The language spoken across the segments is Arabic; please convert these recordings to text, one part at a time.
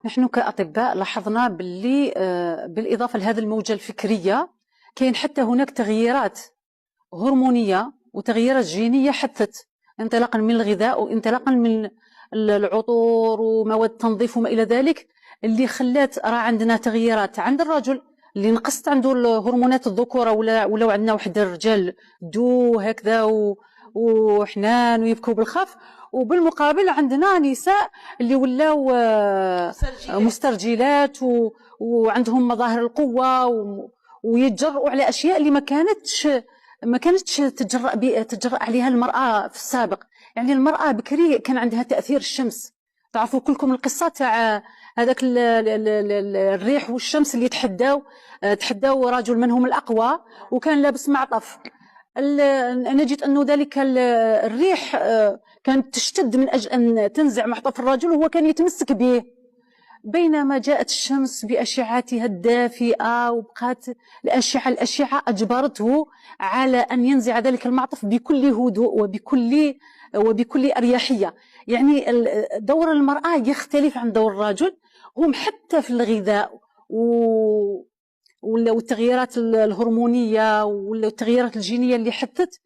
نحن كأطباء لاحظنا باللي بالإضافة لهذه الموجة الفكرية كاين حتى هناك تغييرات هرمونية وتغييرات جينية حدثت انطلاقا من الغذاء وانطلاقا من العطور ومواد التنظيف وما إلى ذلك، اللي خلات راه عندنا تغييرات عند الرجل اللي نقصت عنده هرمونات الذكورة، ولاو عندنا واحد الرجال دو هكذا وحنان ويبكوا بالخف، وبالمقابل عندنا نساء اللي ولاو مسترجلات وعندهم مظاهر القوة ويتجرؤوا على أشياء اللي ما كانتش تتجرأ عليها المرأة في السابق. يعني المرأة بكري كان عندها تأثير الشمس، تعرفوا كلكم القصة تاع هذاك الريح والشمس اللي تحداو رجل منهم الأقوى وكان لابس معطف. نجد أنه ذلك الريح كانت تشتد من أجل أن تنزع معطف الرجل وهو كان يتمسك به، بينما جاءت الشمس بأشعتها الدافئة وبقات الأشعة أجبرته على أن ينزع ذلك المعطف بكل هدوء وبكل أريحية. يعني دور المرأة يختلف عن دور الرجل، هم حتى في الغذاء والتغييرات الهرمونية والتغييرات الجينية اللي حدثت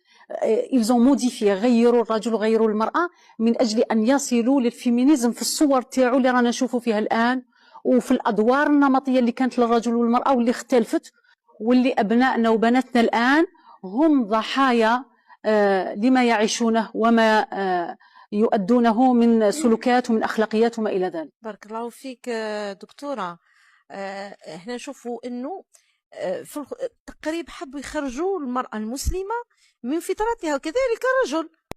ils ont modifié، غيروا الرجل وغيروا المرأة من أجل أن يصلوا للفيمينيزم في الصور تاعو اللي رانا نشوفوا فيها الآن، وفي الأدوار النمطية اللي كانت للرجل والمرأة واللي اختلفت، واللي أبنائنا وبناتنا الآن هم ضحايا لما يعيشونه وما يؤدونه من سلوكات ومن أخلاقيات وما إلى ذلك. بارك الله فيك دكتورة. احنا نشوفوا انه في التقريب حبوا يخرجوا المرأة المسلمة من فطرتها، وكذلك الرجل